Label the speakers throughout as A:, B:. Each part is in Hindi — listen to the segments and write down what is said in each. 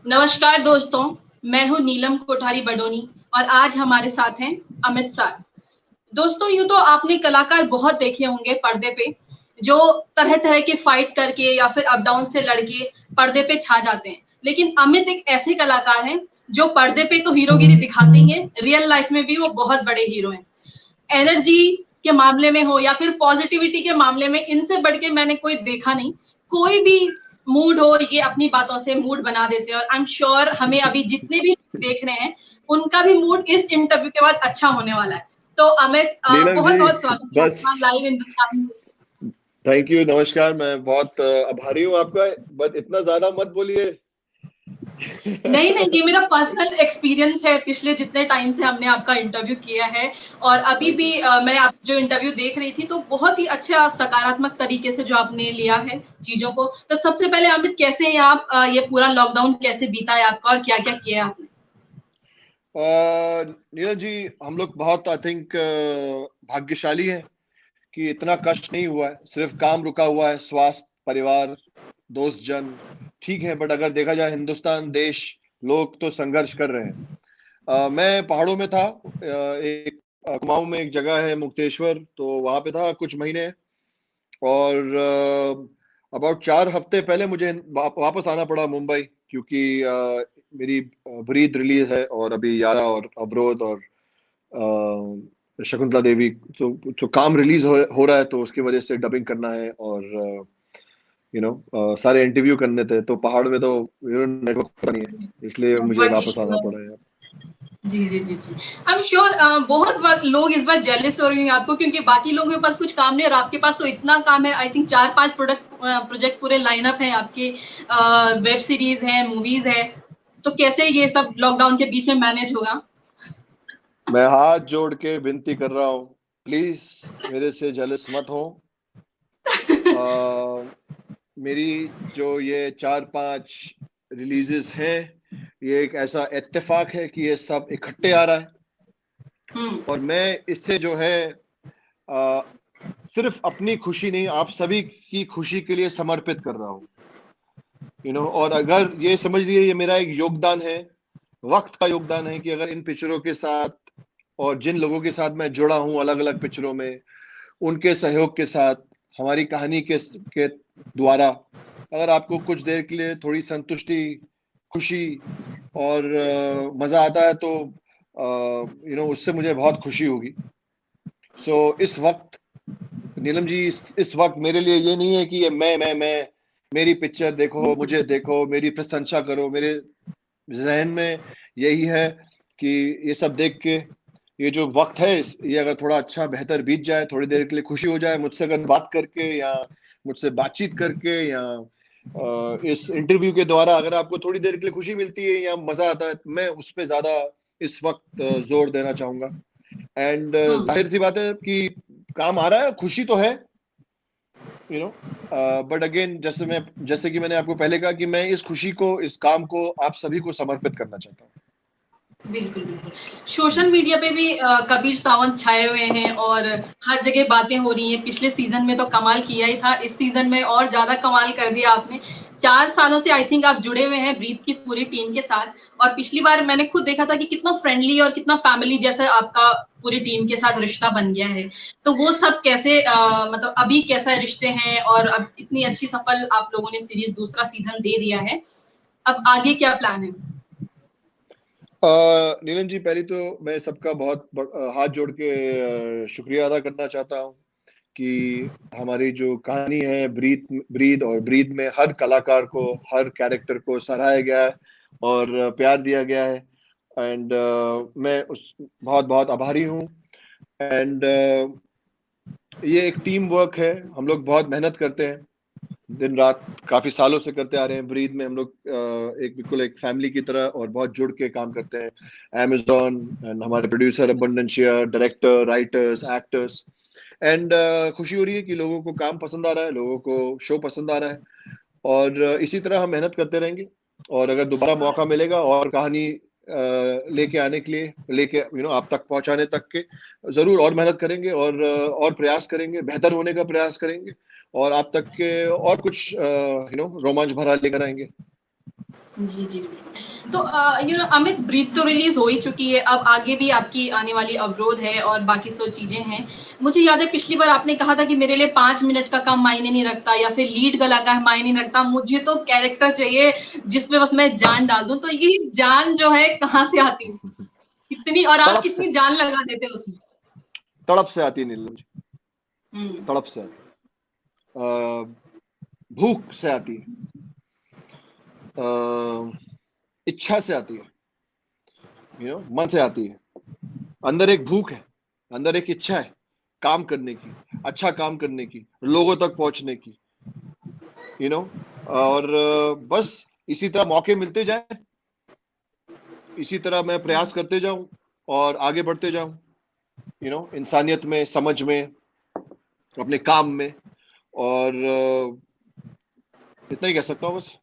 A: नमस्कार दोस्तों, मैं हूँ नीलम कोठारी बडोनी और आज हमारे साथ हैं अमित सर। दोस्तों, यूँ तो आपने कलाकार बहुत देखे होंगे पर्दे पे, जो तरह-तरह के फाइट करके या फिर अप डाउन से लड़के पर्दे पे छा जाते हैं। लेकिन अमित एक ऐसे कलाकार हैं, जो पर्दे पे तो हीरोगिरी दिखाते ही हैं, रियल लाइफ में भी वो बहुत बड़े हीरो हैं। एनर्जी के मामले में हो या फिर पॉजिटिविटी के मामले में इनसे बढ़ के मैंने कोई देखा नहीं। कोई भी मूड हो, ये अपनी बातों से मूड बना देते हैं और आई एम श्योर हमें अभी जितने भी देख रहे हैं, उनका भी मूड इस इंटरव्यू के बाद अच्छा होने वाला है। तो अमित,
B: नीलम जी,
A: बहुत-बहुत स्वागत है
B: बस
A: आपका लाइव हिंदुस्तान में।
B: थैंक यू, नमस्कार। मैं बहुत आभारी हूँ आपका, बट इतना ज्यादा मत बोलिए।
A: नहीं, नहीं, ये मेरा पर्सनल एक्सपीरियंस है पिछले जितने टाइम से हमने आपका इंटरव्यू किया है और अभी भी मैं आप जो इंटरव्यू देख रही थी तो बहुत ही अच्छा सकारात्मक तरीके से जो आपने लिया है चीज़ों को। तो सबसे पहले अमित, कैसे आप ये पूरा लॉकडाउन कैसे बीता है आपका और क्या-क्या किया आपने?
B: नीलम जी, हम लोग बहुत आई थिंक भाग्यशाली हैं कि इतना कष्ट नहीं हुआ है। सिर्फ काम रुका हुआ है, स्वास्थ्य, परिवार, दोस्त जन ठीक है, बट अगर देखा जाए हिंदुस्तान, देश, लोग तो संघर्ष कर रहे हैं। मैं पहाड़ों में था, एक कुमाऊं में एक जगह है मुक्तेश्वर, तो वहां पे था कुछ महीने। और अबाउट 4 हफ्ते पहले मुझे वापस आना पड़ा मुंबई, क्योंकि मेरी ब्रीद रिलीज है और अभी यारा और अवरोध और शकुंतला देवी, तो काम रिलीज हो रहा है, तो उसकी वजह से डबिंग करना है और सारे इंटरव्यू करने थे। तो पहाड़ में तो नेटवर्क नहीं है, इसलिए मुझे
A: नेटवर्क
B: वापस
A: इश्यू
B: आना
A: है।
B: पड़ा है।
A: जी, जी, जी, जी। आई एम श्योर बहुत लोग इस बार जेलस हो रहे हैं आपको, क्योंकि बाकी लोगों के पास कुछ काम नहीं है और आपके पास तो इतना काम है। आई थिंक 4-5 प्रोजेक्ट पूरे लाइनअप हैं आपके, वेब सीरीज हैं, मूवीज हैं। तो कैसे ये सब लॉकडाउन के बीच में मैनेज होगा?
B: मैं हाथ जोड़ के विनती कर रहा हूँ, प्लीज मेरे से जेलस मत हो। मेरी जो ये 4-5 रिलीजेस हैं, ये एक ऐसा इत्तेफाक है कि ये सब इकट्ठे आ रहा है और मैं इससे जो है आ, सिर्फ अपनी खुशी नहीं, आप सभी की खुशी के लिए समर्पित कर रहा हूँ। और अगर ये समझ लीजिए, ये मेरा एक योगदान है, वक्त का योगदान है, कि अगर इन पिक्चरों के साथ और जिन लोगों के साथ मैं जुड़ा हूँ अलग अलग पिक्चरों में, उनके सहयोग के साथ, हमारी कहानी के द्वारा अगर आपको कुछ देर के लिए थोड़ी संतुष्टि, खुशी और मजा आता है, तो उससे मुझे बहुत खुशी होगी। इस वक्त नीलम जी, इस वक्त मेरे लिए ये नहीं है कि ये मैं मेरी पिक्चर देखो, मुझे देखो, मेरी प्रशंसा करो। मेरे जहन में यही है कि ये सब देख के, ये जो वक्त है, ये अगर थोड़ा अच्छा बेहतर बीत जाए, थोड़ी देर के लिए खुशी हो जाए, मुझसे अगर बात करके या मुझसे बातचीत करके या इस इंटरव्यू के द्वारा अगर आपको थोड़ी देर के लिए खुशी मिलती है या मजा आता है, तो मैं उस पर ज्यादा इस वक्त जोर देना चाहूंगा। एंड जाहिर सी बात है कि काम आ रहा है, खुशी तो है, बट अगेन, जैसे कि मैंने आपको पहले कहा कि मैं इस खुशी को, इस काम को आप सभी को समर्पित करना चाहता हूँ।
A: बिल्कुल, बिल्कुल। सोशल मीडिया पे भी कबीर सावंत छाए हुए हैं और हर जगह बातें हो रही हैं। पिछले सीज़न में तो कमाल किया ही था, इस सीज़न में और ज़्यादा कमाल कर दिया आपने। 4 सालों से आई थिंक आप जुड़े हुए हैं ब्रीथ की पूरी टीम के साथ और पिछली बार मैंने खुद देखा था कि कितना फ्रेंडली और कितना फैमिली जैसा आपका पूरी टीम के साथ रिश्ता बन गया है। तो वो सब कैसे मतलब अभी कैसा रिश्ते हैं और अब इतनी अच्छी सफल आप लोगों ने सीरीज़ दूसरा सीज़न दे दिया है। अब आगे क्या प्लान है?
B: नीलम जी, पहले तो मैं सबका बहुत हाथ जोड़ के शुक्रिया अदा करना चाहता हूँ कि हमारी जो कहानी है ब्रीद और ब्रीद में हर कलाकार को, हर कैरेक्टर को सराहा गया है और प्यार दिया गया है। एंड मैं उस बहुत बहुत आभारी हूँ। एंड ये एक टीम वर्क है, हम लोग बहुत मेहनत करते हैं, दिन रात काफी सालों से करते आ रहे हैं। ब्रीद में हम लोग एक बिल्कुल एक फैमिली की तरह और बहुत जुड़ के काम करते हैं। Amazon एंड हमारे producer abandon share, director, writers, actors. And खुशी हो रही है कि लोगों को काम पसंद आ रहा है, लोगों को शो पसंद आ रहा है और इसी तरह हम मेहनत करते रहेंगे। और अगर दोबारा मौका मिलेगा और कहानी लेके आने के लिए, लेके आप तक पहुंचाने तक के, जरूर और मेहनत करेंगे और प्रयास करेंगे, बेहतर होने का प्रयास करेंगे और आप तक के और कुछ रोमांच भरा लेकर आएंगे।
A: जी जी बिल्कुल। तो अमित, ब्रीथ तो रिलीज हो ही चुकी है, अब आगे भी आपकी आने वाली अवरोध है और बाकी सब चीजें हैं। मुझे याद है पिछली बार आपने कहा था कि मेरे लिए 5 मिनट का काम मायने नहीं रखता, या फिर लीड कलाकार मायने नहीं रखता, मुझे तो कैरेक्टर चाहिए जिसमें बस मैं जान डाल दूं। तो ये जान जो है कहाँ से आती है कितनी, और आप कितनी जान लगा देते हो उसमें?
B: तड़प से आती है नीलम जी, तड़प से आती है, भूख से आती है, इच्छा से आती है, मन से आती है। अंदर एक भूख है, अंदर एक इच्छा है काम करने की, अच्छा काम करने की, लोगों तक पहुंचने की, और बस इसी तरह मौके मिलते जाए, इसी तरह मैं प्रयास करते जाऊं और आगे बढ़ते जाऊं, इंसानियत में, समझ में, अपने काम में, और इतना ही कह सकता हूं बस।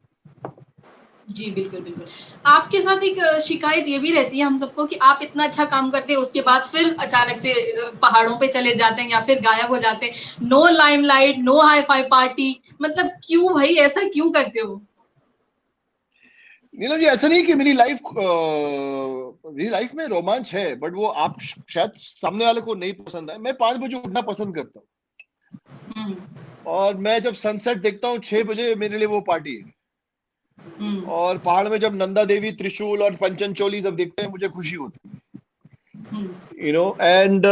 A: जी बिल्कुल बिल्कुल। आपके साथ एक शिकायत ये भी रहती है हम सबको कि आप इतना अच्छा काम करते हैं, उसके बाद फिर अचानक से पहाड़ों पे चले जाते हैं या फिर गायब हो जाते हैं। No limelight, no hi fi party, मतलब क्यों भाई, ऐसा क्यों करते हो?
B: नीलम जी, ऐसा नहीं कि मेरी लाइफ में रोमांच है, बट वो आप शायद सामने वाले को नहीं पसंद है। मैं 5 बजे उठना पसंद करता हूँ, और मैं जब सनसेट देखता हूँ 6 बजे, मेरे लिए वो पार्टी है। और पहाड़ में जब नंदा देवी, त्रिशूल और पंचनचोली जब देखते हैं, मुझे खुशी होती है, एंड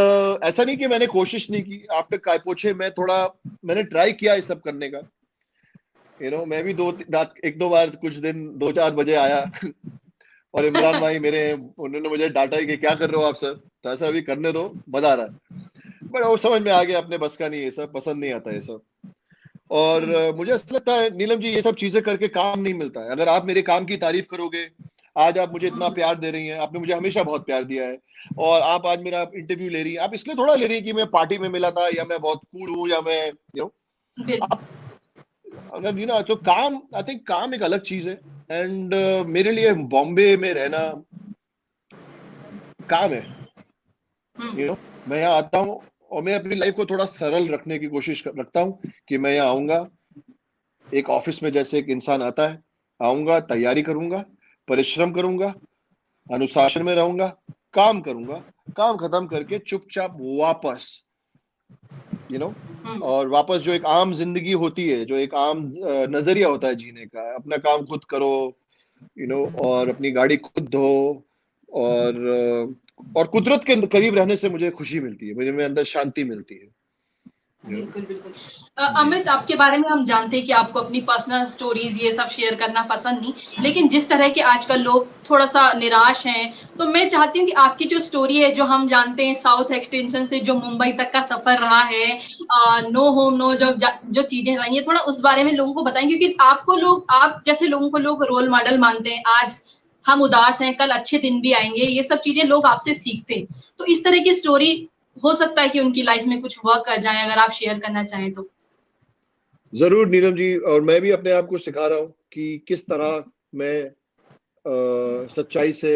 B: ऐसा नहीं कि मैंने कोशिश नहीं की। आफ्टर कायपोछे मैंने ट्राई किया ये सब करने का, मैं भी एक दो बार कुछ दिन 2-4 बजे आया और इमरान भाई मेरे हैं, उन्होंने मुझे डांटा कि क्या कर रहे हो आप सर, तो ऐसा अभी करने दो, मजा आ रहा है। बट वो समझ में आ गया अपने बस का नहीं, ये सब पसंद नहीं आता ये सब। और मुझे ऐसा लगता है नीलम जी, ये सब चीजें करके काम नहीं मिलता है। अगर आप मेरे काम की तारीफ करोगे, आज आप मुझे इतना प्यार दे रही हैं, आपने मुझे हमेशा बहुत प्यार दिया है, और आप आज मेरा इंटरव्यू ले रही हैं, आप इसलिए थोड़ा ले रही हैं कि मैं पार्टी में मिला था, या मैं बहुत कूल हूँ, या मैं आप अगर तो काम, आई थिंक काम एक अलग चीज है। एंड मेरे लिए बॉम्बे में रहना काम है। मैं यहाँ आता हूँ और मैं अपनी लाइफ को थोड़ा सरल रखने की कोशिश रखता हूँ कि मैं यहाँ आऊंगा, एक ऑफिस में जैसे एक इंसान आता है, आऊंगा, तैयारी करूंगा, परिश्रम करूंगा, अनुशासन में रहूंगा, काम करूंगा, काम खत्म करके चुपचाप वापस और वापस जो एक आम जिंदगी होती है, जो एक आम नजरिया होता है जीने का, अपना काम खुद करो, और अपनी गाड़ी खुद धो, और कुदरत के करीब रहने से मुझे खुशी मिलती है, मुझे मेरे अंदर शांति मिलती है।
A: बिल्कुल बिल्कुल। अमित, आपके बारे में हम जानते हैं कि आपको अपनी पर्सनल स्टोरीज ये सब शेयर करना पसंद नहीं, लेकिन जिस तरह के आजकल लोग थोड़ा सा निराश हैं, तो मैं चाहती हूँ कि आपकी जो स्टोरी है, जो हम जानते हैं साउथ एक्सटेंशन से जो मुंबई तक का सफर रहा है, नो होम नो जो चीजें रही है, थोड़ा उस बारे में लोगों को बताएं, क्योंकि आप जैसे लोगों को लोग रोल मॉडल मानते हैं। आज हम उदास हैं, कल अच्छे दिन भी आएंगे, ये सब चीजें लोग आपसे सीखते हैं। तो इस तरह की स्टोरी हो सकता है कि उनकी लाइफ में कुछ वर्क कर जाए, अगर आप शेयर करना चाहें तो।
B: जरूर नीलम जी, और मैं भी अपने आप को सिखा रहा हूँ कि किस तरह मैं सच्चाई से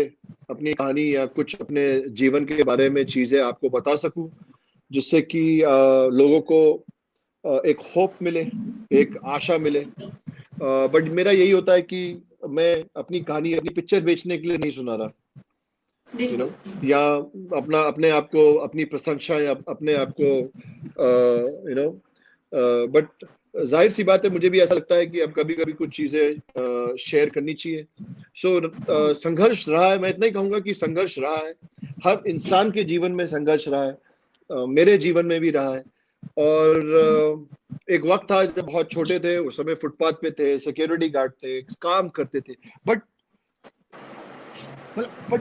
B: अपनी कहानी या कुछ अपने जीवन के बारे में चीजें आपको बता सकूं, जिससे कि लोगों को एक होप मिले, एक आशा मिले। बट मेरा यही होता है कि मैं अपनी कहानी अपनी पिक्चर बेचने के लिए नहीं सुना रहा, या अपने आप को, अपनी प्रशंसा, या अपने आप को बट जाहिर सी बात है, मुझे भी ऐसा लगता है कि अब कभी कभी कुछ चीजें शेयर करनी चाहिए। संघर्ष रहा है, मैं इतना ही कहूंगा कि संघर्ष रहा है, हर इंसान के जीवन में संघर्ष रहा है, मेरे जीवन में भी रहा है। और एक वक्त था जब बहुत छोटे थे, उस समय फुटपाथ पे थे, सिक्योरिटी गार्ड थे, काम करते थे, बट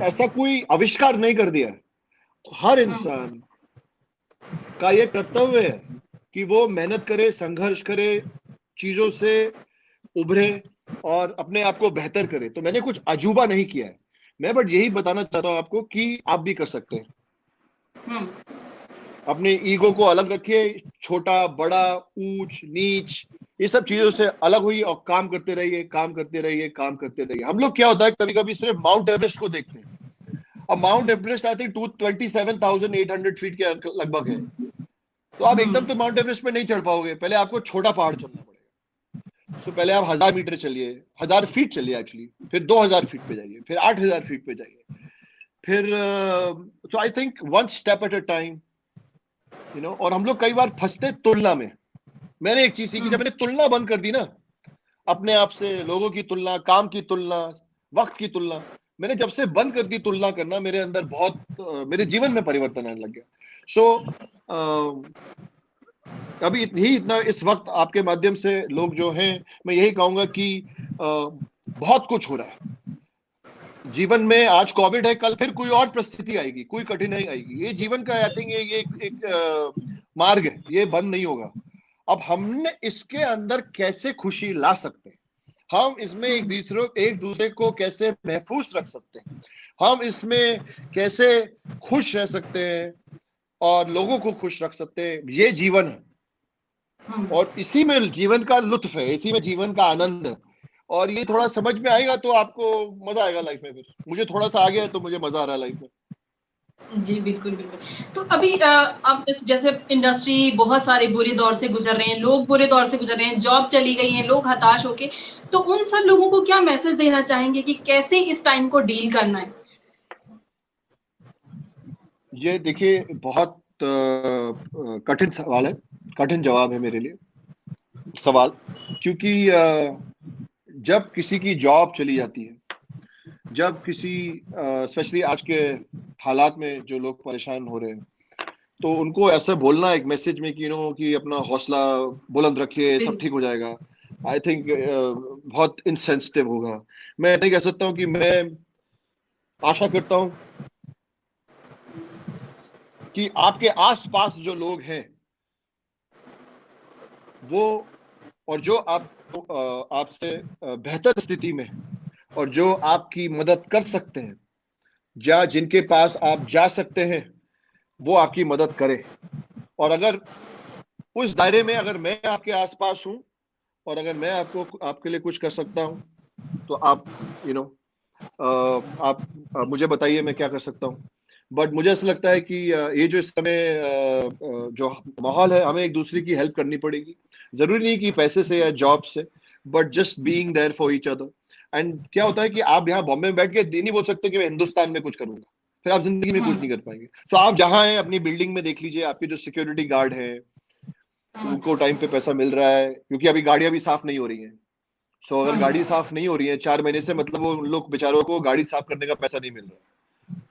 B: ऐसा कोई आविष्कार नहीं कर दिया। हर इंसान का ये कर्तव्य है कि वो मेहनत करे, संघर्ष करे, चीजों से उभरे और अपने आप को बेहतर करे। तो मैंने कुछ अजूबा नहीं किया है, मैं बट यही बताना चाहता हूं आपको कि आप भी कर सकते हैं। अपने ईगो को अलग रखिए, छोटा बड़ा, ऊंच नीच, ये सब चीजों से अलग हुई और काम करते रहिए, काम करते रहिए, काम करते रहिए। हम लोग क्या होता है, कभी कभी सिर्फ माउंट एवरेस्ट को देखते हैं। अब mount Everest I think 27,800 feet के लगभग है, तो आप एकदम तो माउंट एवरेस्ट पे नहीं चढ़ पाओगे, पहले आपको छोटा पहाड़ चढ़ना पड़ेगा। सो पहले आप 1000 मीटर चलिए, 1000 फीट चलिए एक्चुअली, फिर 2000 फीट पे जाइए, फिर 8000 फीट पे जाइए, फिर तो I think one step at a time, you know. और हम लोग कई बार फंसते तुलना में। मैंने एक चीज सीखी, जब मैंने तुलना बंद कर दी ना, अपने आप से, लोगों की तुलना, काम की तुलना, वक्त की तुलना, मैंने जब से बंद कर दी तुलना करना, मेरे अंदर बहुत मेरे जीवन में परिवर्तन आने लग गया। सो अभी इतना इस वक्त आपके माध्यम से लोग जो हैं, मैं यही कहूंगा कि बहुत कुछ हो रहा है जीवन में। आज कोविड है, कल फिर कोई और परिस्थिति आएगी, कोई कठिनाई आएगी। ये जीवन का आई थिंक ये एक मार्ग है, ये बंद नहीं होगा। अब हमने इसके अंदर कैसे खुशी ला सकते हैं, हम इसमें एक दूसरे को कैसे महफूज रख सकते हैं, हम इसमें कैसे खुश रह सकते हैं और लोगों को खुश रख सकते हैं, ये जीवन है। और इसी में जीवन का लुत्फ है, इसी में जीवन का आनंद है। और ये थोड़ा समझ में आएगा तो आपको मजा आएगा लाइफ में। फिर मुझे थोड़ा सा आ गया है तो मुझे मजा आ रहा है लाइफ में।
A: जी बिल्कुल बिल्कुल। तो अभी अब जैसे इंडस्ट्री बहुत सारे बुरे दौर से गुजर रहे हैं, लोग बुरे दौर से गुजर रहे हैं, जॉब चली गई है, लोग हताश होके, तो उन सब लोगों को क्या मैसेज देना चाहेंगे कि कैसे इस टाइम को डील करना है?
B: ये देखिए, बहुत कठिन सवाल है, कठिन जवाब है मेरे लिए सवाल। क्योंकि जब किसी की जॉब चली जाती है, जब किसी स्पेशली आज के हालात में जो लोग परेशान हो रहे हैं, तो उनको ऐसा बोलना एक मैसेज में कि यू नो कि अपना हौसला बुलंद रखिए, सब ठीक हो जाएगा, आई थिंक बहुत इनसेंसिटिव होगा। मैं नहीं कह सकता हूँ कि मैं आशा करता हूँ कि आपके आसपास जो लोग हैं वो, और जो आपसे बेहतर स्थिति में और जो आपकी मदद कर सकते हैं, या जिनके पास आप जा सकते हैं, वो आपकी मदद करें। और अगर उस दायरे में अगर मैं आपके आसपास हूं और अगर मैं आपके लिए कुछ कर सकता हूं, तो आप यू नो आप मुझे बताइए मैं क्या कर सकता हूं। बट मुझे ऐसा लगता है कि ये जो इस समय जो माहौल है, हमें एक दूसरे की हेल्प करनी पड़ेगी। जरूरी नहीं कि पैसे से या जॉब से, but just being there for each other. And क्या होता है कि आप यहाँ बॉम्बे में बैठ के नहीं बोल सकते कि मैं हिंदुस्तान में कुछ करूंगा, फिर आप जिंदगी में कुछ नहीं कर पाएंगे। तो आप जहाँ हैं अपनी बिल्डिंग में देख लीजिए, आपके जो सिक्योरिटी गार्ड है उनको टाइम पे पैसा मिल रहा है, क्योंकि अभी गाड़ियां भी साफ नहीं हो रही हैं। सो अगर गाड़ी साफ नहीं हो रही है 4 महीने से, मतलब वो लोग बेचारों को गाड़ी साफ करने का पैसा नहीं मिल रहा।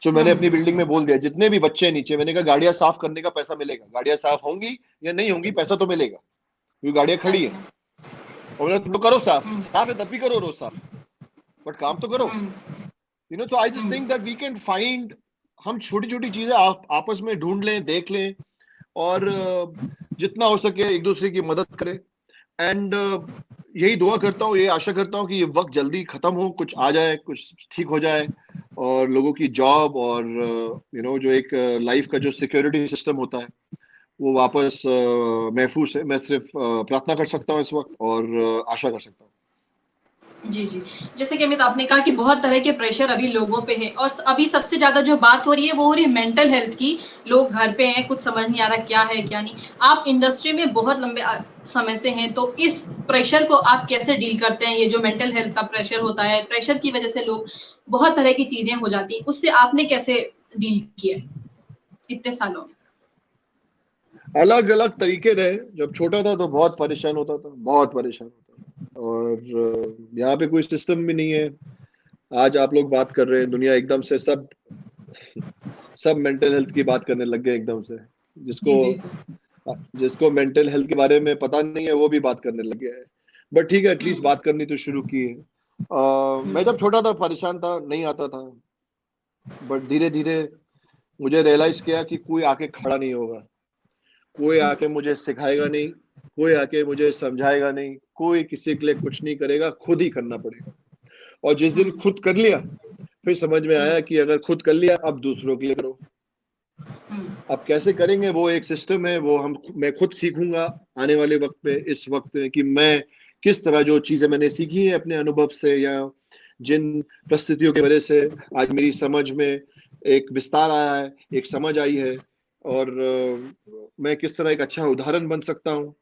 B: सो मैंने अपनी बिल्डिंग में बोल दिया, जितने भी बच्चे नीचे, मैंने कहा गाड़ियां साफ करने का पैसा मिलेगा, गाड़ियां साफ होंगी या नहीं होंगी, पैसा तो मिलेगा, क्योंकि गाड़ियां खड़ी है। और तुम करो साफ, साफ है तब भी करो रोज साफ, बट काम तो करो, यू नो। तो I just think that we can find, हम छोटी छोटी चीजें आपस में ढूंढ लें, देख लें, और जितना हो सके एक दूसरे की मदद करें। एंड यही दुआ करता हूँ, ये आशा करता हूँ कि ये वक्त जल्दी खत्म हो, कुछ आ जाए, कुछ ठीक हो जाए, और लोगों की जॉब और यू नो जो एक लाइफ का जो सिक्योरिटी सिस्टम होता है वो वापस महफूज है। मैं सिर्फ प्रार्थना कर सकता हूँ इस वक्त, और आशा कर सकता हूँ।
A: जी, जी। जैसे कि अमित आपने कहा कि बहुत तरह के प्रेशर अभी लोगों पे है, और अभी सबसे ज़्यादा जो बात हो रही है वो हो रही है मेंटल हेल्थ की। लोग घर पे हैं, कुछ समझ नहीं आ रहा क्या है क्या नहीं। आप इंडस्ट्री में बहुत लंबे समय से हैं, तो इस प्रेशर को आप कैसे डील करते हैं? ये जो मेंटल हेल्थ का प्रेशर होता है, प्रेशर की वजह से लोग बहुत तरह की चीज़ें हो जाती हैं, उससे आपने कैसे डील किया इतने सालों में?
B: अलग अलग तरीके रहे। जब छोटा था तो बहुत परेशान होता था, बहुत परेशान होता था, और यहाँ पे कोई सिस्टम भी नहीं है। आज आप लोग बात कर रहे हैं, दुनिया एकदम से सब मेंटल हेल्थ की बात करने लग गए एकदम से। जिसको मेंटल हेल्थ के बारे में पता नहीं है वो भी बात करने लग गया है। बट ठीक है, एटलीस्ट बात करनी तो शुरू की है। मैं जब छोटा था परेशान था, नहीं आता था, बट धीरे धीरे मुझे रियलाइज किया कि कोई आके खड़ा नहीं होगा, कोई आके मुझे सिखाएगा नहीं, कोई आके मुझे समझाएगा नहीं, कोई किसी के लिए कुछ नहीं करेगा, खुद ही करना पड़ेगा। और जिस दिन खुद कर लिया, फिर समझ में आया कि अगर खुद कर लिया, अब दूसरों के लिए करो। अब कैसे करेंगे वो एक सिस्टम है, वो मैं खुद सीखूंगा आने वाले वक्त पे, इस वक्त में, कि मैं किस तरह जो चीजें मैंने सीखी है अपने अनुभव से, या जिन परिस्थितियों की वजह से आज मेरी समझ में एक विस्तार आया है, एक समझ आई है, और मैं किस तरह एक अच्छा उदाहरण बन सकता हूँ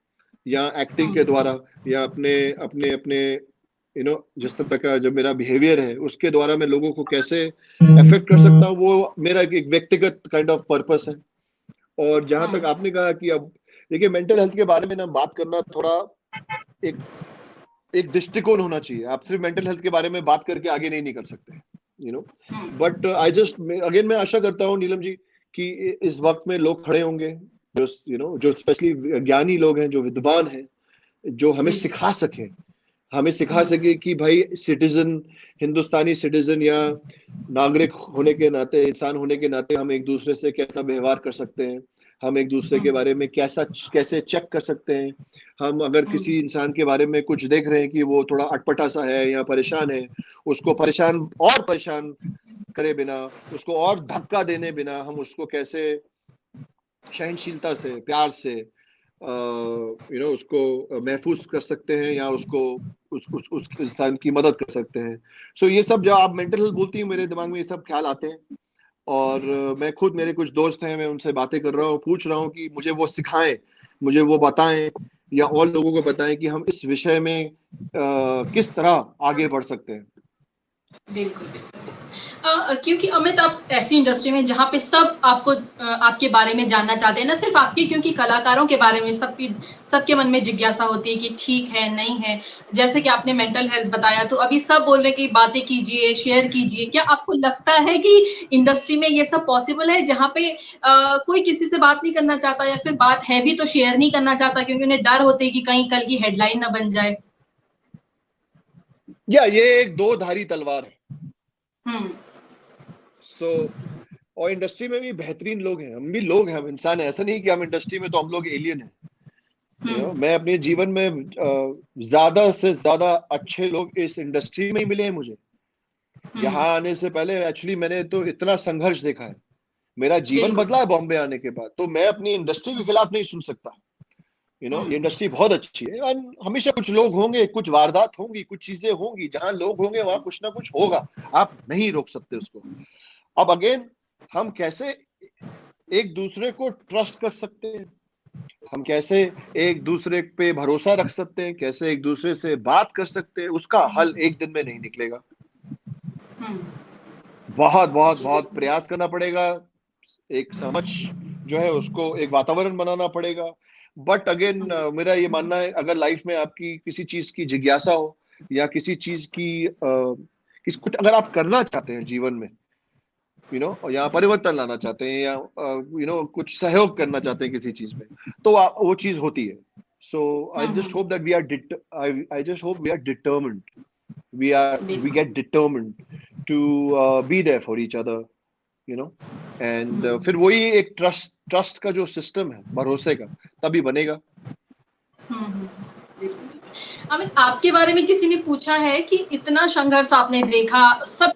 B: या एक्टिंग के द्वारा या अपने अपने अपने जिस तरह का जो मेरा बिहेवियर है उसके द्वारा मैं लोगों को कैसे अफेक्ट कर सकता हूँ, वो मेरा एक व्यक्तिगत काइंड ऑफ पर्पस है। और जहां तक आपने कहा कि अब देखिए मेंटल हेल्थ के बारे में ना बात करना थोड़ा एक एक दृष्टिकोण होना चाहिए। आप सिर्फ मेंटल हेल्थ के बारे में बात करके आगे नहीं निकल सकते, बट आई जस्ट अगेन मैं आशा करता हूँ नीलम जी कि इस वक्त में लोग खड़े होंगे जो स्पेशली ज्ञानी लोग हैं, जो विद्वान हैं, जो हमें सिखा सके कि भाई सिटीजन, हिंदुस्तानी सिटीजन या नागरिक होने के नाते, इंसान होने के नाते हम एक दूसरे से कैसा व्यवहार कर सकते हैं, हम एक दूसरे के बारे में कैसे चेक कर सकते हैं। हम अगर किसी इंसान के बारे में कुछ देख रहे हैं कि वो थोड़ा अटपटा सा है या परेशान है, उसको परेशान करे बिना, उसको और धक्का देने बिना हम उसको कैसे सहनशीलता से, प्यार से उसको महफूज कर सकते हैं या उसको उस इंसान की मदद कर सकते हैं। सो ये सब जब आप मेंटल हेल्थ बोलती हैं मेरे दिमाग में ये सब ख्याल आते हैं। और मैं खुद, मेरे कुछ दोस्त हैं, मैं उनसे बातें कर रहा हूँ, पूछ रहा हूँ कि मुझे वो सिखाएं, मुझे वो बताएं या और लोगों को बताएं कि हम इस विषय में किस तरह आगे बढ़ सकते हैं।
A: बिल्कुल बिल्कुल, क्योंकि अमित आप ऐसी इंडस्ट्री में जहाँ पे सब आपको आपके बारे में जानना चाहते हैं, ना सिर्फ आपके, क्योंकि कलाकारों के बारे में सबके मन में जिज्ञासा होती है कि ठीक है नहीं है। जैसे कि आपने मेंटल हेल्थ बताया, तो अभी सब बोल रहे हैं कि बातें कीजिए, शेयर कीजिए। क्या आपको लगता है कि इंडस्ट्री में ये सब पॉसिबल है, जहाँ पे कोई किसी से बात नहीं करना चाहता, या फिर बात है भी तो शेयर नहीं करना चाहता क्योंकि उन्हें डर होते है कि कहीं कल की हेडलाइन ना बन जाए?
B: ये एक दो धारी तलवार है। और इंडस्ट्री में भी बेहतरीन लोग हैं, हम भी लोग हैं, हम इंसान हैं, ऐसा नहीं कि हम इंडस्ट्री में तो हम लोग एलियन हैं। मैं अपने जीवन में ज्यादा से ज्यादा अच्छे लोग इस इंडस्ट्री में ही मिले हैं मुझे। यहाँ आने से पहले एक्चुअली मैंने तो इतना संघर्ष देखा है, मेरा जीवन बदला है बॉम्बे आने के बाद, तो मैं अपनी इंडस्ट्री के खिलाफ नहीं सुन सकता। ये इंडस्ट्री बहुत अच्छी है और हमेशा कुछ लोग होंगे, कुछ वारदात होंगी, कुछ चीजें होंगी, जहां लोग होंगे वहां कुछ ना कुछ होगा, आप नहीं रोक सकते उसको। अब अगेन हम कैसे एक दूसरे को ट्रस्ट कर सकते हैं, हम कैसे एक दूसरे पे भरोसा रख सकते हैं, कैसे एक दूसरे से बात कर सकते हैं, उसका हल एक दिन में नहीं निकलेगा। बहुत बहुत बहुत प्रयास करना पड़ेगा, एक समझ जो है उसको, एक वातावरण बनाना पड़ेगा। बट अगेन मेरा ये मानना है, अगर लाइफ में आपकी किसी चीज की जिज्ञासा हो या किसी चीज की कुछ अगर आप करना चाहते हैं जीवन में, या परिवर्तन लाना चाहते हैं या कुछ सहयोग करना चाहते हैं किसी चीज में, तो वो चीज होती है। So I just hope that I just hope we are determined, we get determined to be there for each other, and फिर वही एक ट्रस्ट का जो सिस्टम है, भरोसे का, तभी बनेगा।
A: अमित, आपके बारे में किसी ने पूछा है कि इतना संघर्ष आपने देखा, सब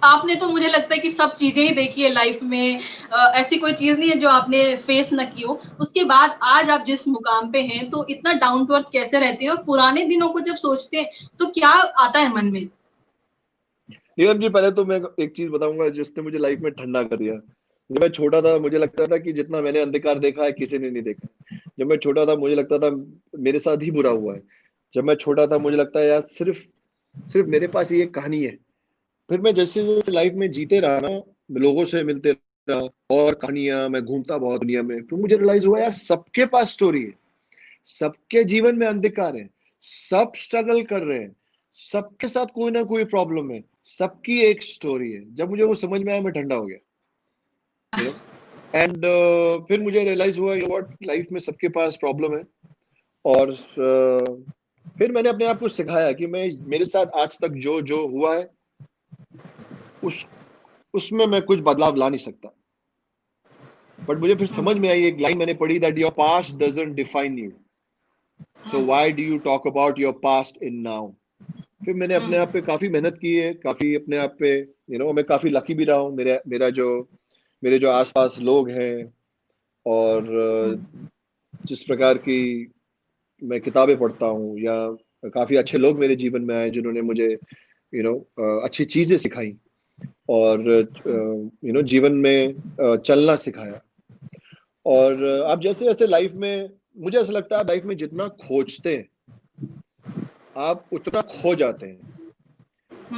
A: आपने तो मुझे लगता है कि सब चीजें ही देखी है लाइफ में, ऐसी कोई चीज नहीं है जो आपने फेस न की हो। उसके बाद आज आप जिस मुकाम पे हैं, तो इतना डाउन टू अर्थ कैसे रहते हैं? और पुराने दिनों को जब सोचते हैं तो क्या आता है मन में?
B: नीलम जी, पहले तो मैं एक चीज बताऊंगा जिसने मुझे लाइफ में ठंडा कर दिया। जब मैं छोटा था मुझे लगता था कि जितना मैंने अंधकार देखा है किसी ने नहीं देखा। जब मैं छोटा था मुझे लगता था मेरे साथ ही बुरा हुआ है। जब मैं छोटा था मुझे लगता है यार सिर्फ मेरे पास ये कहानी है। फिर मैं जैसे जैसे लाइफ में जीते रहा ना, लोगों से मिलते रहा और कहानियां, मैं घूमता बहुत दुनिया में, फिर मुझे रियलाइज हुआ यार सबके पास स्टोरी है, सबके जीवन में अंधकार है, सब स्ट्रगल कर रहे हैं, सबके साथ कोई ना कोई प्रॉब्लम है, सबकी एक स्टोरी है। जब मुझे वो समझ में आया मैं ठंडा हो गया, एंड फिर मुझे रियलाइज हुआ व्हाट, लाइफ में सबके पास प्रॉब्लम है। और फिर मैंने अपने आप को सिखाया कि मेरे साथ आज तक जो जो हुआ है उसमें मैं कुछ बदलाव ला नहीं सकता। बट मुझे फिर समझ में आई, एक लाइन मैंने पढ़ी, that your past doesn't define you, so why do you talk about your past in now. फिर मैंने अपने आप पे काफी मेहनत की है, काफी अपने आप पे मैं काफी लकी भी रहा हूँ। मेरे जो आसपास लोग हैं और जिस प्रकार की मैं किताबें पढ़ता हूँ, या काफी अच्छे लोग मेरे जीवन में आए जिन्होंने मुझे अच्छी चीजें सिखाई और जीवन में चलना सिखाया। और आप जैसे जैसे लाइफ में मुझे ऐसा लगता है लाइफ में जितना खोजते हैं आप उतना खो जाते हैं,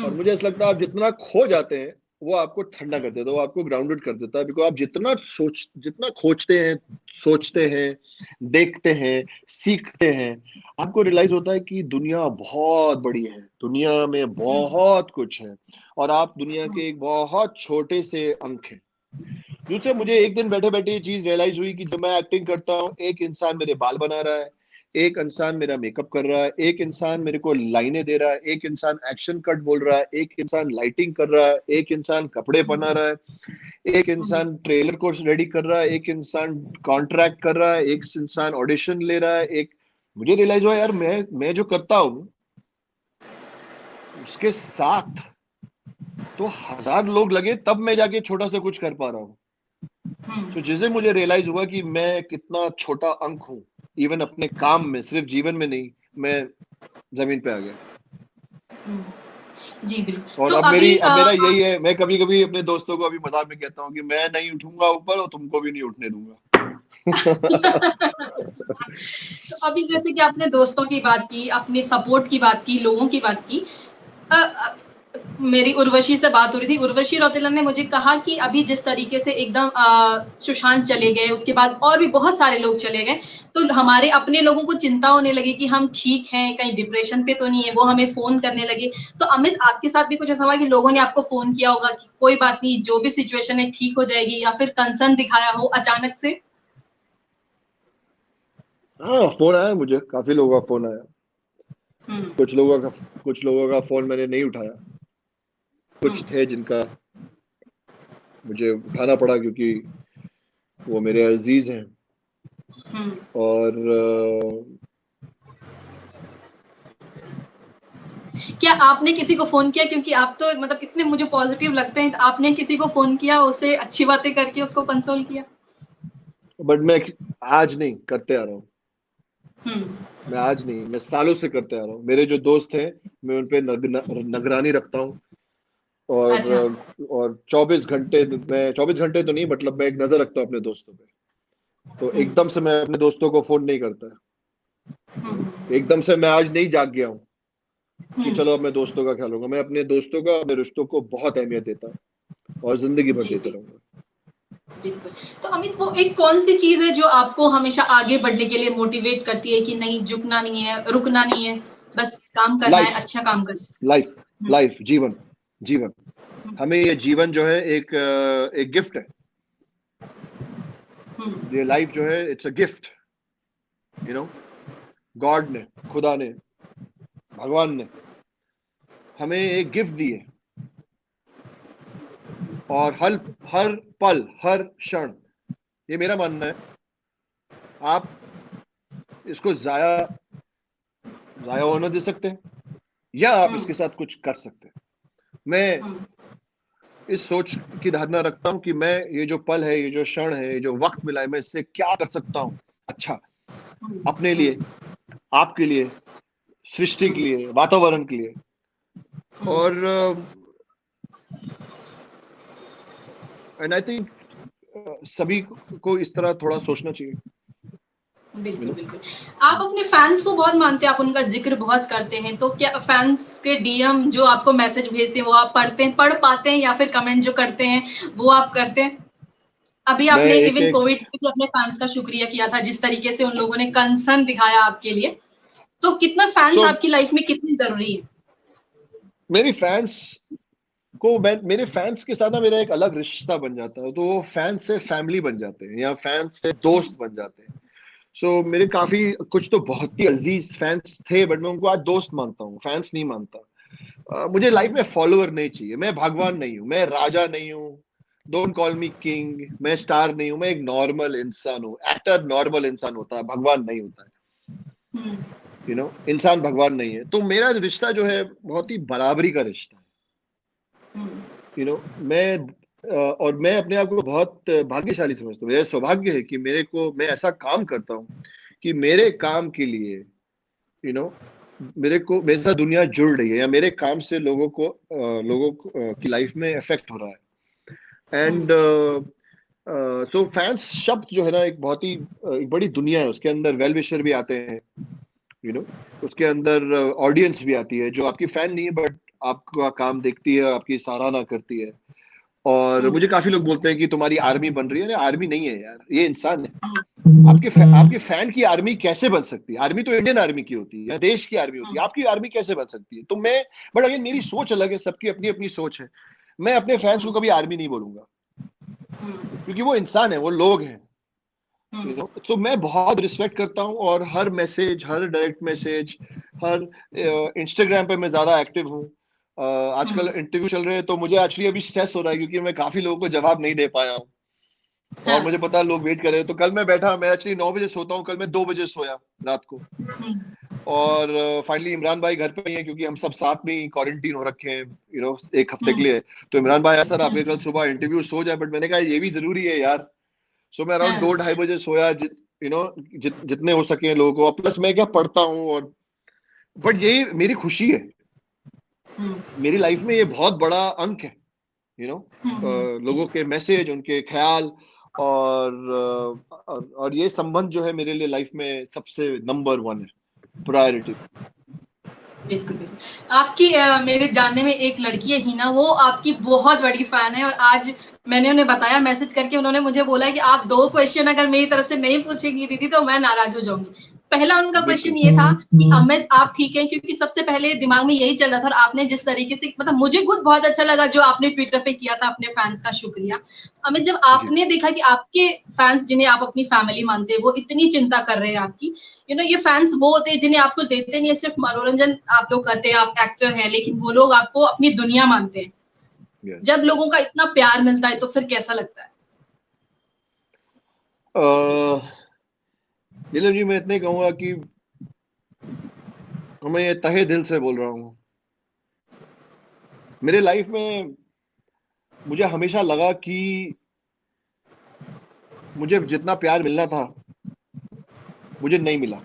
B: और मुझे ऐसा लगता है आप जितना खो जाते हैं वो आपको ठंडा कर देता है, वो आपको ग्राउंडेड कर देता है। बिकॉज आप जितना खोजते हैं, सोचते हैं, देखते हैं, सीखते हैं, आपको रियलाइज होता है कि दुनिया बहुत बड़ी है, दुनिया में बहुत कुछ है, और आप दुनिया के एक बहुत छोटे से अंक हैं। दूसरे, मुझे एक दिन बैठे बैठे ये चीज रियलाइज हुई कि जब मैं एक्टिंग करता हूँ, एक इंसान मेरे बाल बना रहा है, एक इंसान मेरा मेकअप कर रहा है, एक इंसान मेरे को लाइनें दे रहा है, एक इंसान एक्शन कट बोल रहा है, एक इंसान लाइटिंग कर रहा है, एक इंसान कपड़े बना रहा है, एक इंसान ट्रेलर को रेडी कर रहा है, एक इंसान कॉन्ट्रैक्ट कर रहा है, एक इंसान ऑडिशन ले रहा है। एक मुझे रियलाइज हुआ यार, मैं जो करता हूँ उसके साथ तो 1000 लोग लगे, तब मैं जाके छोटा सा कुछ कर पा रहा हूँ। तो जिससे मुझे रियलाइज हुआ कि मैं कितना छोटा अंक हूँ, इवन अपने काम में, सिर्फ जीवन में नहीं, मैं जमीन पे आ गया।
A: जी बिल्कुल।
B: और
A: तो
B: अब मेरा यही है, मैं कभी कभी अपने दोस्तों को अभी मजाक में कहता हूँ कि मैं नहीं उठूंगा ऊपर और तुमको भी नहीं उठने दूंगा।
A: तो अभी जैसे कि आपने दोस्तों की बात की, अपने सपोर्ट की बात की, लोगों की बात की, मेरी उर्वशी से बात हो रही थी। उर्वशी रौतेला ने मुझे कहा कि अभी जिस तरीके से एकदम सुशांत चले गए, उसके बाद और भी बहुत सारे लोग चले गए, तो हमारे अपने लोगों को चिंता होने लगी कि हम ठीक हैं, कहीं डिप्रेशन पे तो नहीं है, वो हमें फोन करने लगे। तो अमित, आपके साथ भी कुछ ऐसा हुआ कि लोगों ने आपको फोन किया होगा कि कोई बात नहीं, जो भी सिचुएशन है ठीक हो जाएगी, या फिर कंसर्न दिखाया हो अचानक से?
B: हाँ, फोन आया मुझे, काफी लोगों का फोन आया। कुछ लोगों का फोन मैंने नहीं उठाया, कुछ थे जिनका मुझे उठाना पड़ा क्योंकि वो मेरे अजीज हैं। और
A: क्या आपने किसी को फोन किया? क्योंकि आप तो मतलब इतने मुझे पॉजिटिव लगते हैं, आपने किसी को फोन किया, उससे अच्छी बातें करके उसको कंसोल किया?
B: बट मैं आज नहीं करते आ रहा हूँ। मैं आज नहीं, मैं सालों से करते आ रहा हूँ। मेरे जो दोस्त हैं, मैं उन पे निगरानी रखता हूँ, और
A: अच्छा।
B: और 24 घंटे, मैं 24 घंटे तो नहीं, मतलब मैं एक नजर रखता हूँ अपने दोस्तों पे। तो एकदम से मैं अपने दोस्तों को फोन नहीं करता। एकदम से मैं आज नहीं जाग गया हूँ कि चलो अब मैं दोस्तों का ख्याल लूंगा। मैं अपने दोस्तों का, अपने रिश्तों को बहुत अहमियत देता हूँ और जिंदगी भर देते रहूंगा।
A: बिल्कुल। तो अमित, वो एक कौन सी चीज है जो आपको हमेशा आगे बढ़ने के लिए मोटिवेट करती है कि नहीं, झुकना नहीं है, रुकना नहीं है, बस काम करना है, अच्छा काम करना है?
B: लाइफ, जीवन। हमें ये जीवन जो है एक गिफ्ट है। ये लाइफ जो है, it's a gift, you know. God ने, खुदा ने, भगवान ने हमें एक गिफ्ट दी है, और हर पल, हर क्षण, ये मेरा मानना है, आप इसको जाया होने दे सकते हैं, या आप इसके साथ कुछ कर सकते हैं। मैं इस सोच की धारणा रखता हूं कि मैं ये जो पल है, ये जो क्षण है, ये जो वक्त मिला है, मैं इससे क्या कर सकता हूं अच्छा, अपने लिए, आपके लिए, सृष्टि के लिए, वातावरण के लिए। और एंड आई थिंक सभी को इस तरह थोड़ा सोचना चाहिए।
A: बिल्कुल बिल्कुल। आप अपने फैंस को बहुत मानते हैं, आप उनका जिक्र बहुत करते हैं, तो क्या फैंस के डीएम जो आपको मैसेज भेजते हैं वो आप पढ़ पाते हैं, या फिर कमेंट जो करते हैं वो आप करते हैं? अभी आपने इवन कोविड में भी अपने फैंस का शुक्रिया किया था, जिस तरीके से उन लोगों ने कंसर्न दिखाया आपके लिए, तो कितना फैंस आपकी लाइफ में कितनी जरूरी है?
B: मेरे फैंस के साथ ना मेरा एक अलग रिश्ता बन जाता है, तो वो फैंस से फैमिली बन जाते हैं, या फैंस से दोस्त बन जाते हैं। सो मेरे काफी कुछ तो बहुत ही अजीज फैंस थे, बट मैं उनको आज दोस्त मानता हूँ, फैंस नहीं मानता। मुझे लाइफ में फॉलोअर नहीं चाहिए। मैं भगवान नहीं हूँ, मैं राजा नहीं हूँ, डोंट कॉल मी किंग। मैं स्टार नहीं हूँ, मैं एक नॉर्मल इंसान हूँ। एक्टर नॉर्मल इंसान होता है, भगवान नहीं होता है, यू नो। इंसान भगवान नहीं है। तो मेरा रिश्ता जो है बहुत ही बराबरी का रिश्ता है, यू नो। और मैं अपने आप को बहुत भाग्यशाली समझता हूँ। मेरा सौभाग्य है कि मैं ऐसा काम करता हूँ कि मेरे काम के लिए, यू नो, मेरे साथ दुनिया जुड़ रही है, या मेरे काम से लोगों की लाइफ में इफेक्ट हो रहा है। एंड सो फैंस शब्द जो है ना एक बहुत ही एक बड़ी दुनिया है, उसके अंदर वेल विशर भी आते हैं, उसके अंदर ऑडियंस भी आती है जो आपकी फैन नहीं है बट आपका काम देखती है, आपकी सराहना करती है। और मुझे काफी लोग बोलते हैं कि तुम्हारी आर्मी बन रही है। आर्मी नहीं है यार, ये इंसान है। आपके फैन की आर्मी कैसे बन सकती है? आर्मी तो इंडियन आर्मी की होती है या देश की आर्मी होती है, आपकी आर्मी कैसे बन सकती है? तो मैं, बट अगेन मेरी सोच अलग है, सबकी अपनी अपनी सोच है। मैं अपने फैंस को कभी आर्मी नहीं बोलूंगा, क्योंकि वो इंसान है, वो लोग हैं, तो मैं बहुत रिस्पेक्ट करता हूँ। और हर मैसेज, हर डायरेक्ट मैसेज, हर इंस्टाग्राम पे मैं ज्यादा एक्टिव हूँ। आजकल इंटरव्यू चल रहे हैं तो मुझे एक्चुअली अभी स्ट्रेस हो रहा है, क्योंकि मैं काफी लोगों को जवाब नहीं दे पाया हूँ। और मुझे पता है लोग वेट कर रहे हैं। तो कल मैं बैठा, मैं एक्चुअली 9 बजे सोता हूँ, कल मैं 2 बजे सोया रात को। और फाइनली इमरान भाई घर पे ही है, क्योंकि हम सब साथ में ही क्वारंटीन हो रखे हैं एक हफ्ते के लिए। तो इमरान भाई सर आपके कल सुबह इंटरव्यू सो जाए, बट मैंने कहा ये भी जरूरी है यार। सो मैं अराउंड 2-2:30 बजे सोया, जितने हो सके लोगों को। प्लस मैं क्या पढ़ता हूँ, और बट यही मेरी खुशी है। मेरी लाइफ में ये बहुत बड़ा अंक है, लोगों के मैसेज, उनके ख्याल, और ये संबंध जो है मेरे लिए लाइफ में सबसे नंबर 1 है, प्रायोरिटी।
A: बिल्कुल बिल्कुल। आपकी मेरे जानने में एक लड़की है हिना, वो आपकी बहुत बड़ी फैन है। और आज मैंने उन्हें बताया मैसेज करके, उन्होंने मुझे बोला कि आप 2 क्वेश्चन अगर मेरी तरफ से नहीं पूछेंगी दीदी तो मैं नाराज हो जाऊंगी। पहला उनका क्वेश्चन ये था कि अमित आप ठीक है, क्योंकि सबसे पहले दिमाग में यही चल रहा था। और आपने जिस तरीके से, मतलब मुझे खुद बहुत अच्छा लगा जो आपने ट्विटर पे किया था अपने फैंस का, शुक्रिया। अमित, जब आपने देखा कि आपके फैंस, जिन्हें आप अपनी फैमिली मानते हैं, वो इतनी चिंता कर रहे हैं आपकी, ये फैंस वो होते हैं जिन्हें आपको देते नहीं है सिर्फ मनोरंजन आप लोग करते हैं, आप एक्टर हैं, लेकिन वो लोग आपको अपनी दुनिया मानते हैं। जब लोगों का इतना प्यार मिलता है तो फिर कैसा लगता है?
B: नीलम जी, मैं इतने कहूंगा कि मैं ये तहे दिल से बोल रहा हूँ। मेरे लाइफ में मुझे हमेशा लगा कि मुझे जितना प्यार मिलना था मुझे नहीं मिला,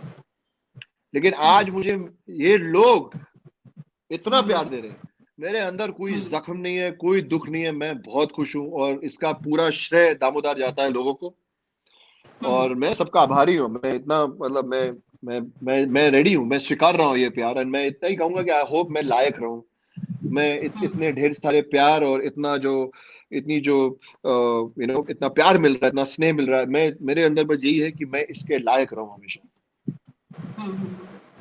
B: लेकिन आज मुझे ये लोग इतना प्यार दे रहे हैं। मेरे अंदर कोई जख्म नहीं है, कोई दुख नहीं है, मैं बहुत खुश हूँ। और इसका पूरा श्रेय दामोदर जाता है लोगों को, और मैं सबका आभारी हूँ। मैं इतना, मतलब मैं रेडी हूँ, मैं स्वीकार रहा हूँ ये प्यार। और मैं इतना ही कहूंगा कि आई होप मैं लायक रहूं। मैं इतने ढेर सारे प्यार और इतनी जो इतना प्यार मिल रहा है, इतना स्नेह मिल रहा है, मेरे अंदर बस यही है कि मैं इसके लायक रहूं हमेशा।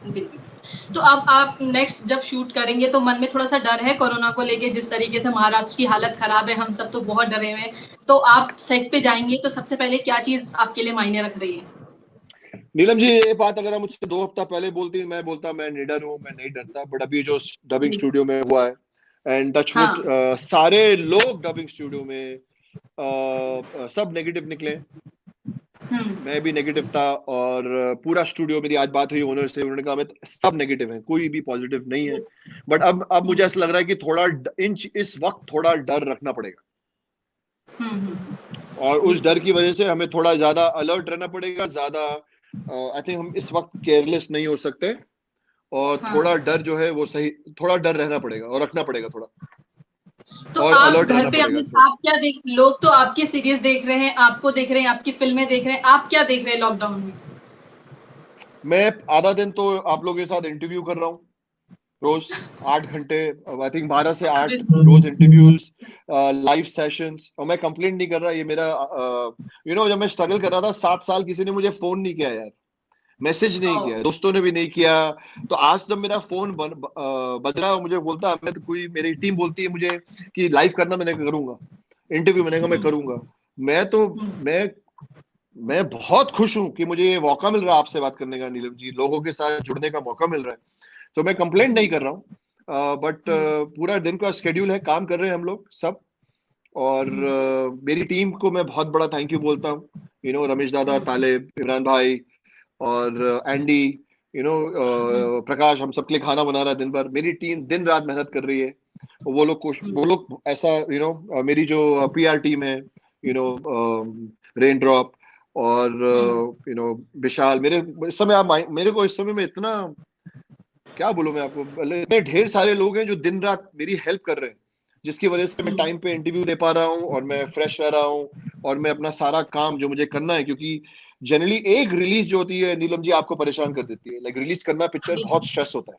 A: बिल्कुल। तो अब आप नेक्स्ट जब शूट करेंगे तो मन में थोड़ा सा डर है कोरोना को लेके, जिस तरीके से महाराष्ट्र की हालत खराब है, हम सब तो बहुत डरे हुए हैं। तो आप सेट पे जाएंगे तो सबसे पहले क्या चीज आपके लिए मायने रख रही है?
B: नीलम जी, ये बात अगर हम मुझसे 2 हफ्ता पहले बोलती, मैं बोलता मैं निडर हूँ, मैं नहीं डरता। बट अभी जो डबिंग स्टूडियो में हुआ है, एंड टचवुड सारे लोग डबिंग स्टूडियो में सब नेगेटिव निकले। मैं भी नेगेटिव था, और पूरा स्टूडियो, मेरी आज बात हुई ओनर से, उन्होंने कहा मैं सब नेगेटिव है, कोई भी पॉजिटिव नहीं है। बट अब मुझे ऐसा लग रहा है कि थोड़ा इस वक्त थोड़ा डर रखना पड़ेगा, और उस डर की वजह से हमें थोड़ा ज्यादा अलर्ट रहना पड़ेगा। ज्यादा आई थिंक हम इस वक्त केयरलेस नहीं हो सकते, और थोड़ा डर जो है वो सही, थोड़ा डर रहना पड़ेगा और रखना पड़ेगा थोड़ा।
A: तो
B: और
A: आप
B: अलर्ट
A: घर
B: रहना
A: पे
B: पड़ेगा।
A: आप क्या देख, लोग तो आपकी सीरीज देख रहे हैं, आपको देख रहे हैं, आपकी फिल्में देख रहे हैं, आप क्या देख रहे हैं लॉकडाउन में?
B: मैं आधा दिन तो आप लोगों के साथ इंटरव्यू कर रहा हूँ, रोज 8 घंटे, आई थिंक 12 से 8 रोज इंटरव्यूज, लाइव सेशंस। और मैं कंप्लेंट नहीं कर रहा, ये मेरा जब मैं स्ट्रगल कर रहा था 7 साल, किसी ने मुझे फोन नहीं किया यार, मैसेज नहीं किया, दोस्तों ने भी नहीं किया। तो आज जब मेरा फोन बज रहा है, मुझे बोलता है, मैं तो कोई, मेरी टीम बोलती है मुझे कि लाइव करना, मैंने करूंगा इंटरव्यू, मैंने कहा मैं करूंगा। मैं तो मैं बहुत खुश हूं कि मुझे ये मौका मिल रहा है आपसे बात करने का नीलम जी, लोगों के साथ जुड़ने का मौका मिल रहा है। तो मैं कंप्लेंट नहीं कर रहा हूँ, बट पूरा दिन का स्केड्यूल है, काम कर रहे हैं हम लोग सब। और मेरी टीम को मैं बहुत बड़ा थैंक यू बोलता हूँ, रमेश दादा, तालिब, इमरान भाई और एंडी, प्रकाश, हम सबके लिए खाना बना रहा है दिन भर। मेरी टीम दिन रात मेहनत कर रही है। वो लोग ऐसा, मेरी जो पीआर टीम है, रेन ड्रॉप और विशाल, मेरे इस समय आप मेरे को इस समय में इतना क्या बोलूं मैं आपको, इतने ढेर सारे लोग हैं जो दिन रात मेरी हेल्प कर रहे हैं, जिसकी वजह से मैं टाइम पे इंटरव्यू दे पा रहा हूँ, और मैं फ्रेश रह रहा हूँ, और मैं अपना सारा काम जो मुझे करना है, क्योंकि जनरली एक रिलीज जो होती है नीलम जी आपको परेशान कर देती है। लाइक रिलीज करना पिक्चर बहुत स्ट्रेस होता है।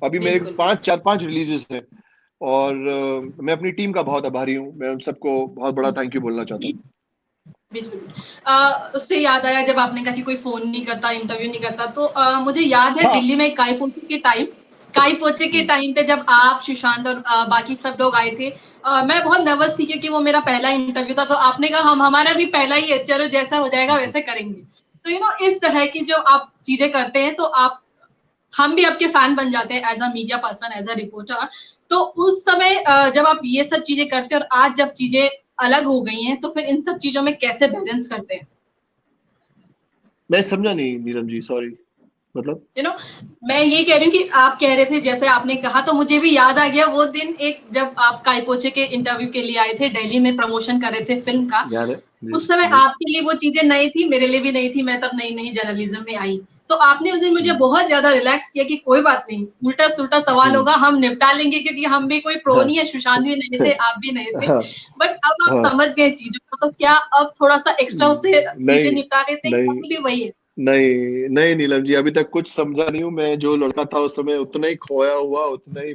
B: अभी मेरे
A: बिल्कुल
B: 4-5 रिलीजेस हैं और मैं अपनी टीम का बहुत आभारी हूँ। मैं उन सबको बहुत बड़ा थैंक यू बोलना चाहता हूँ।
A: बिल्कुल। उससे याद आया, जब आपने कहा कि कोई फोन नहीं करता, इंटरव्यू नहीं करता, तो मुझे याद है
B: हाँ।
A: दिल्ली में काई पोचे के टाइम पे जब आप, सुशांत और बाकी सब लोग आए थे, मैं बहुत नर्वस थी क्योंकि वो मेरा पहला इंटरव्यू था। तो आपने कहा हमारा भी पहला ही है, चलो जैसा हो जाएगा वैसे करेंगे। तो इस तरह की जो आप चीजें करते हैं, तो हम भी आपके फैन बन जाते हैं as a media person, as a reporter. तो उस समय जब आप ये सब चीजें करते हैं और आज जब चीजें अलग हो गई हैं, तो फिर इन सब चीजों में कैसे बैलेंस करते हैं?
B: मैं समझा नहीं नीलम जी, सॉरी। मतलब
A: मैं ये कह रही हूँ कि आप कह रहे थे, जैसे आपने कहा, तो मुझे भी याद आ गया वो दिन, एक जब आप काई पोचे के इंटरव्यू के लिए आए थे, दिल्ली में प्रमोशन कर रहे थे फिल्म का।
B: याद है जी,
A: उस समय
B: जी।
A: आपके लिए वो चीजें नई थी, मेरे लिए भी नई थी, मैं तब नई नई जर्नलिज्म में आई। तो आपने उस दिन मुझे बहुत ज्यादा रिलैक्स किया कि कोई बात नहीं, उल्टा सुल्टा सवाल होगा, हम निपटा लेंगे, क्योंकि हम भी कोई प्रो नहीं है, सुशांत भी नहीं थे, आप भी नहीं थे।
B: हाँ,
A: बट अब आप
B: हाँ।
A: समझ गए चीजों को, तो क्या अब थोड़ा सा एक्स्ट्रा उससे चीजें
B: नहीं,
A: निपटा लेते हैं,
B: नहीं,
A: अभी भी वही है?
B: नहीं, नहीं नीलम जी, अभी तक कुछ समझा नहीं हूँ। मैं जो लड़का था उस समय उतना ही खोया हुआ, उतना ही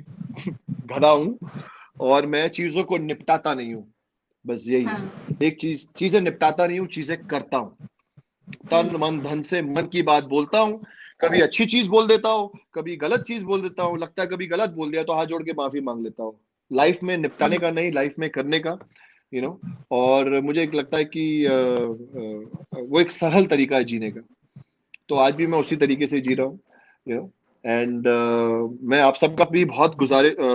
B: गधा हूँ, और मैं चीजों को निपटाता नहीं हूँ। बस यही है।
A: हाँ।
B: एक चीजें निपटाता नहीं हूँ, चीजें करता हूँ। तन मन धन से मन की बात बोलता हूँ। कभी अच्छी चीज बोल देता हूँ, कभी गलत चीज बोल देता हूँ। लगता है कभी गलत बोल दिया तो हाथ जोड़ के माफी मांग लेता हूँ। लाइफ में निपटाने का नहीं, लाइफ में करने का, और मुझे एक लगता है कि वो एक सरल तरीका है जीने का। तो आज भी मैं उसी तरीके से जी रहा हूँ, एंड मैं आप सबका भी बहुत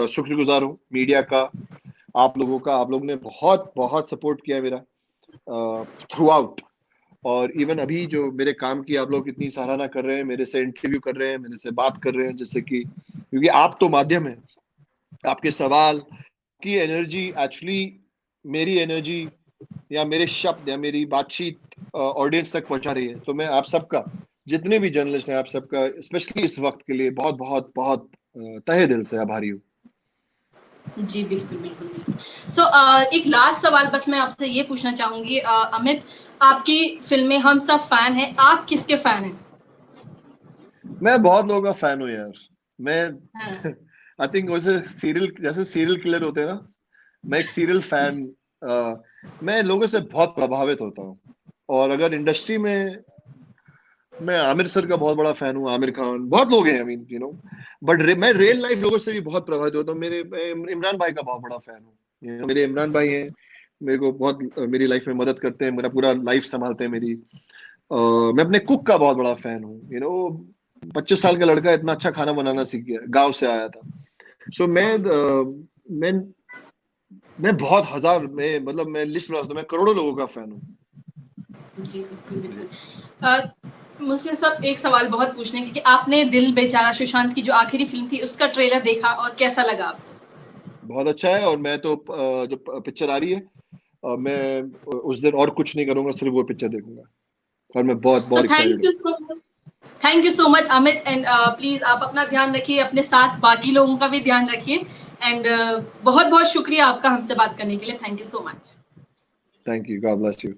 B: शुक्रगुजार हूँ, मीडिया का, आप लोगों का। आप लोगों ने बहुत बहुत सपोर्ट किया मेरा थ्रू आउट। और इवन अभी जो मेरे काम की आप लोग इतनी सराहना कर रहे हैं, मेरे से इंटरव्यू कर रहे हैं, मेरे से बात कर रहे हैं, जैसे कि, क्योंकि आप तो माध्यम है, आपके सवाल की एनर्जी एक्चुअली मेरी एनर्जी या मेरे शब्द या मेरी बातचीत ऑडियंस तक पहुंचा रही है। तो मैं आप सबका, जितने भी जर्नलिस्ट हैं, आप सबका स्पेशली इस वक्त के लिए बहुत बहुत बहुत तहे दिल से आभारी हूँ।
A: जी बिल्कुल बिल्कुल बिल्कुल। सो एक लास्ट सवाल बस मैं आपसे ये पूछना चाहूंगी, अमित, आपकी फिल्में हम सब फैन हैं, आप किसके फैन हैं?
B: मैं बहुत लोगों का फैन हूँ यार। मैं
A: हाँ।
B: आई थिंक जैसे सीरियल किलर होते हैं ना, मैं एक सीरियल फैन। मैं लोगों से बहुत प्रभावित होता हूँ। और अगर इंडस्ट्री में, मैं आमिर सर का बहुत बड़ा फैन हूँ, आमिर खान, बहुत लोग हैं, आई मीन बट मैं रियल लाइफ लोगों से भी बहुत प्रभावित होता हूँ। मैं इमरान भाई का बहुत बड़ा फैन हूँ। मेरे इमरान भाई हैं, मेरे को बहुत मेरी लाइफ में मदद करते हैं, मेरा पूरा लाइफ संभालते हैं मेरी। मैं अपने कुक का बहुत बड़ा फैन हूँ। 25 साल का लड़का इतना अच्छा खाना बनाना सीख गया, गांव से आया था। सो मैं मैं बहुत हजार में, मतलब मैं लिस्ट बना सकता हूँ, मैं करोड़ों लोगों का फैन हूँ।
A: जी बिल्कुल बिल्कुल। मुझसे सब एक सवाल बहुत पूछने की कि आपने दिल बेचारा सुशांत की जो आखिरी फिल्म थी उसका ट्रेलर देखा और कैसा लगा आपको?
B: बहुत अच्छा है, और मैं तो जब पिक्चर आ रही है, मैं उस दिन और कुछ नहीं करूंगा, सिर्फ वो पिक्चर देखूंगा। और मैं बहुत
A: सो
B: बहुत एक्साइटेड हूँ।
A: Thank you so much Amit, and please आप अपना ध्यान रखिए, अपने साथ बाकी लोगों का भी ध्यान रखिए, एंड बहुत बहुत शुक्रिया आपका हमसे बात करने के लिए। Thank you so much.
B: Thank you, God bless you.